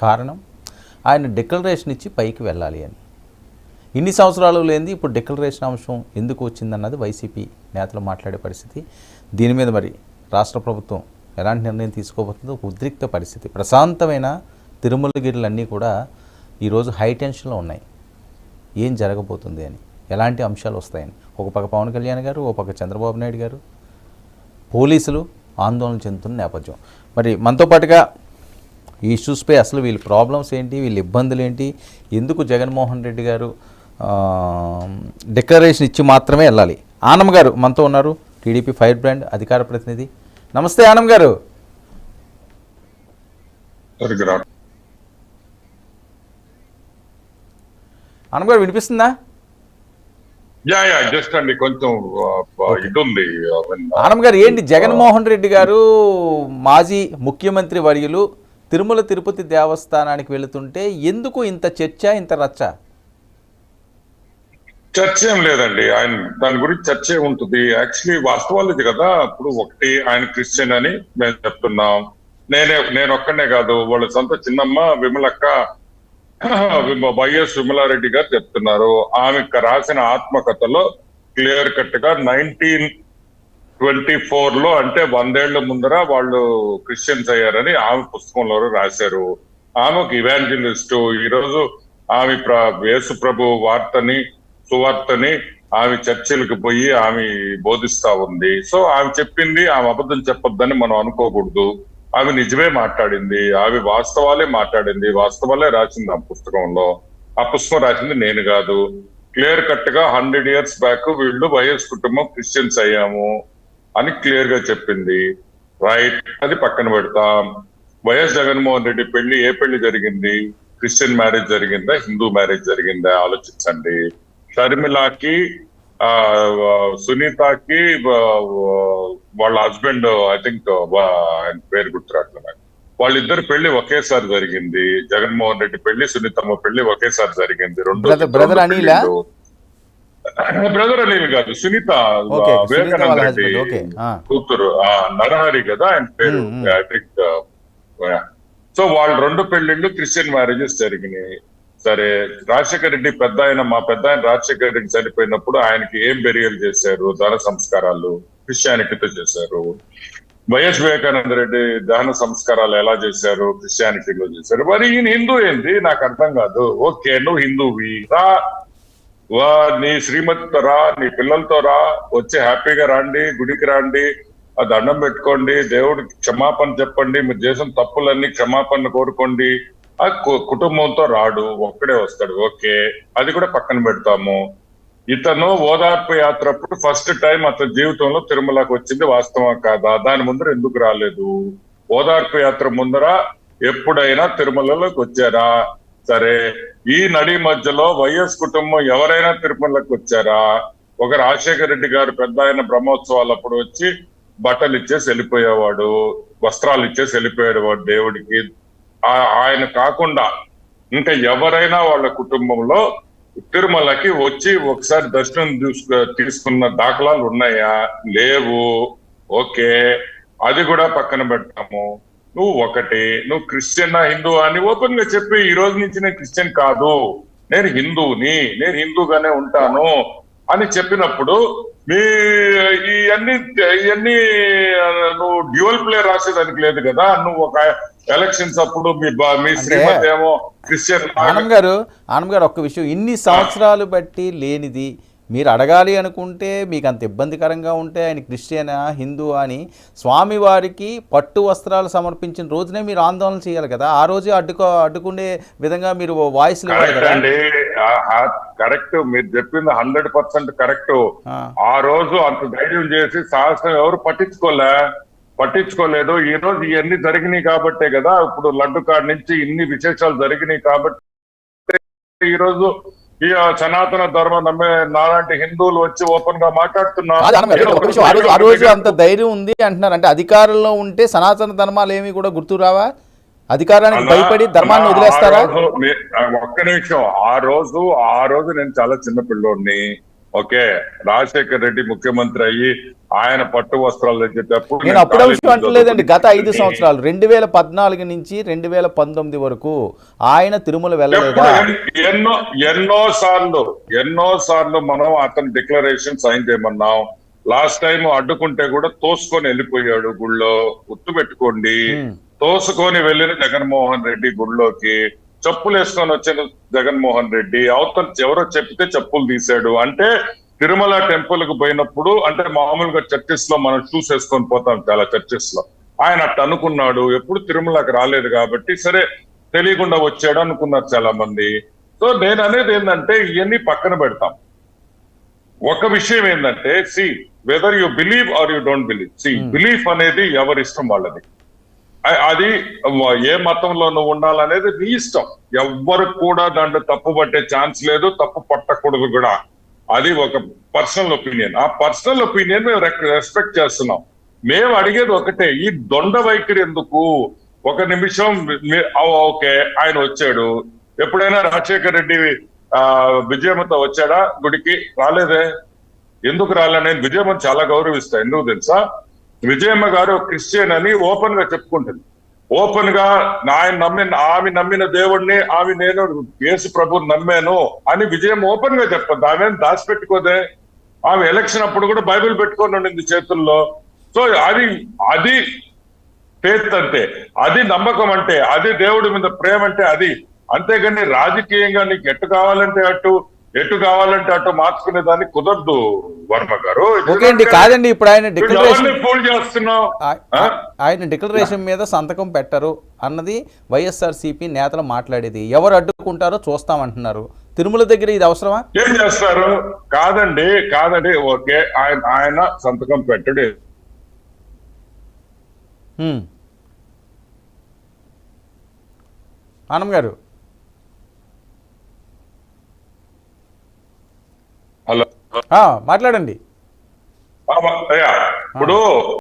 కారణం ఆయన డిక్లరేషన్ ఇచ్చి పైకి వెళ్ళాలి అని. ఇన్ని సంవత్సరాలు లేనిది ఇప్పుడు డిక్లరేషన్ అంశం ఎందుకు వచ్చిందన్నది వైసీపీ నేతలు మాట్లాడే పరిస్థితి. దీని మీద మరి రాష్ట్ర ప్రభుత్వం ఎలాంటి నిర్ణయం తీసుకోబోతుందో ఒక ఉద్రిక్త పరిస్థితి. ప్రశాంతమైన తిరుమలగిరులన్నీ కూడా ఈరోజు హై టెన్షన్లో ఉన్నాయి. ఏం జరగబోతుంది అని, ఎలాంటి అంశాలు వస్తాయని. ఒక పక్క పవన్ కళ్యాణ్ గారు, ఒక పక్క చంద్రబాబు నాయుడు గారు, పోలీసులు ఆందోళన చెందుతున్న నేపథ్యం. మరి మనతో పాటుగా ఈ ఇష్యూస్పై అసలు వీళ్ళ ప్రాబ్లమ్స్ ఏంటి, వీళ్ళ ఇబ్బందులు ఏంటి, ఎందుకు జగన్మోహన్ రెడ్డి గారు డిక్లరేషన్ ఇచ్చి మాత్రమే వెళ్ళాలి. ఆనం గారు మనతో ఉన్నారు, టీడీపీ ఫైర్ బ్రాండ్ అధికార ప్రతినిధి. నమస్తే ఆనం గారు. ఆనం గారు వినిపిస్తుందా? కొంచెం ఆనం గారు, ఏంటి జగన్మోహన్ రెడ్డి గారు మాజీ ముఖ్యమంత్రి వర్యులు తిరుమల తిరుపతి దేవస్థానానికి వెళుతుంటే ఎందుకు ఇంత చర్చ, ఇంత రచ్చ? చర్చ ఏం లేదండి, ఆయన దాని గురించి చర్చ ఉంటుంది. యాక్చువల్లీ వాస్తవాలు ఇది కదా. ఇప్పుడు ఒకటి, ఆయన క్రిస్టియన్ అని మేము చెప్తున్నాం. నేను ఒక్కనే కాదు, వాళ్ళ సొంత చిన్నమ్మ విమలక్క, వైఎస్ విమలారెడ్డి గారు చెప్తున్నారు. ఆమె రాసిన ఆత్మకథలో క్లియర్ కట్ గా 1924 అంటే 100 ఏళ్ల ముందర వాళ్ళు క్రిస్టియన్స్ అయ్యారని ఆమె పుస్తకంలో రాశారు. ఆమె ఒక ఇవాంజలిస్ట్. ఈరోజు ఆమె యేసు ప్రభు సువార్తని ఆమె చర్చిలకు పోయి ఆమె బోధిస్తా ఉంది. సో ఆమె చెప్పింది, ఆమె అబద్ధం చెప్పొద్దని మనం అనుకోకూడదు. ఆమె నిజమే మాట్లాడింది, ఆమె వాస్తవాలే మాట్లాడింది, వాస్తవాలే రాసింది ఆ పుస్తకంలో. ఆ పుస్తకం రాసింది నేను కాదు. క్లియర్ కట్ గా 100 years బ్యాక్ వీళ్ళు వైఎస్ కుటుంబం క్రిస్టియన్స్ అయ్యాము అని క్లియర్ గా చెప్పింది. రైట్, అది పక్కన పెడతాం. వైఎస్ జగన్మోహన్ రెడ్డి పెళ్లి ఏ పెళ్లి జరిగింది? క్రిస్టియన్ మ్యారేజ్ జరిగిందా, హిందూ మ్యారేజ్ జరిగిందా? ఆలోచించండి. షర్మిలాకి సునీతకి వాళ్ళ హస్బెండ్, ఐ థింక్ ఆయన పేరు గుర్తురాట్లేదు, వాళ్ళిద్దరు పెళ్లి ఒకేసారి జరిగింది. జగన్మోహన్ రెడ్డి పెళ్లి, సునీతమ్మ పెళ్లి ఒకేసారి జరిగింది. బ్రదర్ అనిల్ కాదు, సునీత వివేకానంద రెడ్డి కూతురు నరహరి కదా ఆయన పేరు, ఐ థింక్. సో వాళ్ళ 2 పెళ్లిళ్ళు క్రిస్టియన్ మ్యారేజెస్ జరిగినాయి. సరే, రాజశేఖర రెడ్డి మా పెద్ద ఆయన రాజశేఖర రెడ్డి చనిపోయినప్పుడు ఆయనకి ఏం బెరియల్ చేశారు? దహన సంస్కారాలు క్రిస్టియానిటీతో చేశారు. వైఎస్ వివేకానంద రెడ్డి దహన సంస్కారాలు ఎలా చేశారు? క్రిస్టియానిటీలో చేశారు. మరి ఈయన హిందూ ఏంది? నాకు అర్థం కాదు. ఓకే, నువ్వు హిందూవి రా, నీ శ్రీమతితో రా, నీ పిల్లలతో రా, వచ్చి హ్యాపీగా రండి, గుడికి రండి, ఆ దండం పెట్టుకోండి, దేవుడికి క్షమాపణ చెప్పండి, మీరు చేసిన తప్పులన్నీ క్షమాపణ కోరుకోండి. ఆ కుటుంబంతో రాడు, ఒక్కడే వస్తాడు. ఓకే, అది కూడా పక్కన పెడతాము. ఇతను ఓదార్పు యాత్ర అప్పుడు ఫస్ట్ టైం అతని జీవితంలో తిరుమలకు వచ్చింది, వాస్తవం కాదా? దాని ముందర ఎందుకు రాలేదు? ఓదార్పు యాత్ర ముందర ఎప్పుడైనా తిరుమలలోకి వచ్చారా? సరే, ఈ నడి మధ్యలో వైఎస్ కుటుంబం ఎవరైనా తిరుమలకు వచ్చారా? ఒక రాజశేఖర రెడ్డి గారు పెద్ద ఆయన బ్రహ్మోత్సవాలు అప్పుడు వచ్చి బట్టలు ఇచ్చేసి వెళ్ళిపోయేవాడు, వస్త్రాలు ఇచ్చేసి వెళ్ళిపోయాడు వాడు దేవుడికి. ఆయన కాకుండా ఇంకా ఎవరైనా వాళ్ళ కుటుంబంలో తిరుమలకి వచ్చి ఒకసారి దర్శనం తీసుకున్న దాఖలాలు ఉన్నాయా? లేవు. ఓకే, అది కూడా పక్కన పెడతాము. నువ్వు క్రిస్టియనా హిందూ అని ఓపెన్ గా చెప్పి, ఈ రోజు నుంచి నేను క్రిస్టియన్ కాదు, నేను హిందూని, నేను హిందూగానే ఉంటాను అని చెప్పినప్పుడు ఇవన్నీ నువ్వు డ్యూయల్ ప్లే రాసేదానికి లేదు కదా. నువ్వు ఒక ఎలక్షన్స్ అప్పుడు మీ శ్రీమతి ఏమో క్రిస్టియన్. ఆనం గారు ఒక్క విషయం, ఇన్ని సంవత్సరాలు బట్టి లేనిది మీరు అడగాలి అనుకుంటే మీకు అంత ఇబ్బందికరంగా ఉంటే ఆయన క్రిస్టియనా హిందూ అని స్వామివారికి పట్టు వస్త్రాలు సమర్పించిన రోజునే మీరు ఆందోళన చేయాలి కదా. ఆ రోజే అడ్డుకునే విధంగా మీరు వాయిస్ కరెక్ట్, మీరు చెప్పింది 100% కరెక్ట్. ఆ రోజు అంత ధైర్యం చేసి సాహసం ఎవరు పట్టించుకోలేదు. ఈ రోజు ఇవన్నీ జరిగినాయి కాబట్టే కదా ఇప్పుడు లడ్డు కాడ నుంచి ఇన్ని విశేషాలు జరిగినాయి కాబట్టి ఈ రోజు ఈ సనాతన ధర్మం నమ్మే నాలాంటి హిందువులు వచ్చి ఓపెన్ గా మాట్లాడుతున్నారు. ఆ రోజు అంత ధైర్యం ఉంది అంటున్నారు అంటే అధికారంలో ఉంటే సనాతన ధర్మాలు ఏమి కూడా గుర్తు రావా? అధికారానికి భయపడి ధర్మాన్ని వదిలేస్తారా? ఒక్క నిమిషం, ఆ రోజు నేను చాలా చిన్న పిల్లోడిని. ఓకే, రాజశేఖర్ రెడ్డి ముఖ్యమంత్రి అయ్యి ఆయన పట్టు వస్త్రాలు తెచ్చేటప్పుడు నేను అప్పుడే విషయం అంటలేదండి. గత 5 సంవత్సరాలు 2014 నుంచి 2019 వరకు ఆయన తిరుమల వెళ్ళలేదా? ఎన్నో సార్లు మనం అతని డిక్లరేషన్ సైన్ చేయమన్నాం. లాస్ట్ టైం అడ్డుకుంటే కూడా తోసుకొని వెళ్ళిపోయాడు గుళ్ళో. గుర్తు పెట్టుకోండి, తోసుకొని వెళ్ళిన జగన్మోహన్ రెడ్డి గుళ్ళోకి చెప్పులు వేసుకొని వచ్చిన జగన్మోహన్ రెడ్డి అవతల ఎవరో చెప్తే చెప్పులు తీశాడు. అంటే తిరుమల టెంపుల్ కు పోయినప్పుడు, అంటే మామూలుగా చర్చెస్ లో మనం షూస్ వేసుకొని పోతాం చాలా చర్చెస్ లో, ఆయన అట్లా అనుకున్నాడు. ఎప్పుడు తిరుమలకి రాలేదు కాబట్టి సరే తెలియకుండా వచ్చాడు అనుకున్నారు చాలా మంది. సో నేను అనేది ఏంటంటే ఇవన్నీ పక్కన పెడతాం. ఒక విషయం ఏంటంటే, see whether you believe or you don't believe, see belief అనేది ఎవరి ఇష్టం వాళ్ళది. అది ఏ మతంలో నువ్వు ఉండాలనేది నీ ఇష్టం. ఎవ్వరు కూడా దాంట్లో తప్పు పట్టే ఛాన్స్ లేదు, తప్పు పట్టకూడదు కూడా. అది ఒక పర్సనల్ ఒపీనియన్. ఆ పర్సనల్ ఒపీనియన్ మేము రెస్పెక్ట్ చేస్తున్నాం. మేము అడిగేది ఒకటే, ఈ దొండ వైఖరి ఎందుకు? ఒక నిమిషం ఓకే, ఆయన వచ్చాడు. ఎప్పుడైనా రాజశేఖర్ రెడ్డి విజయమ్మతో వచ్చాడా గుడికి? రాలేదే. ఎందుకు రాలే? నేను విజయమ్మని చాలా గౌరవిస్తా. ఎందుకు తెలుసా? విజయమ్మ గారు క్రిస్టియన్ అని ఓపెన్ గా చెప్పుకుంటుంది. ఓపెన్ గా ఆమె నమ్మిన దేవుడిని, నేను యేసు ప్రభుని నమ్మాను అని విజయమ్మ ఓపెన్ గా చెప్పదు. ఆమె దాచిపెట్టుకోదే. ఆమె ఎలక్షన్ అప్పుడు కూడా బైబిల్ పెట్టుకొని ఉండింది చేతుల్లో. సో అది ఫేత్ అంటే, అది నమ్మకం అంటే, అది దేవుడి మీద ప్రేమ అంటే అది. అంతేగాని రాజకీయంగా నీకు ఎటు కావాలంటే అటు మార్చుకునే దాన్ని కుదరదు వర్మ గారు. కాదండి, ఇప్పుడు ఆయన ఆయన డిక్లరేషన్ మీద సంతకం పెట్టరు అన్నది వైఎస్ఆర్సీపీ నేతలు మాట్లాడేది. ఎవరు అడ్డుకుంటారో చూస్తామంటున్నారు. తిరుమల దగ్గర ఇది అవసరమా? ఏం చేస్తారు? కాదండి ఓకే, ఆయన సంతకం పెట్టడు. ఆనం గారు హలో మాట్లాడండి. ఇప్పుడు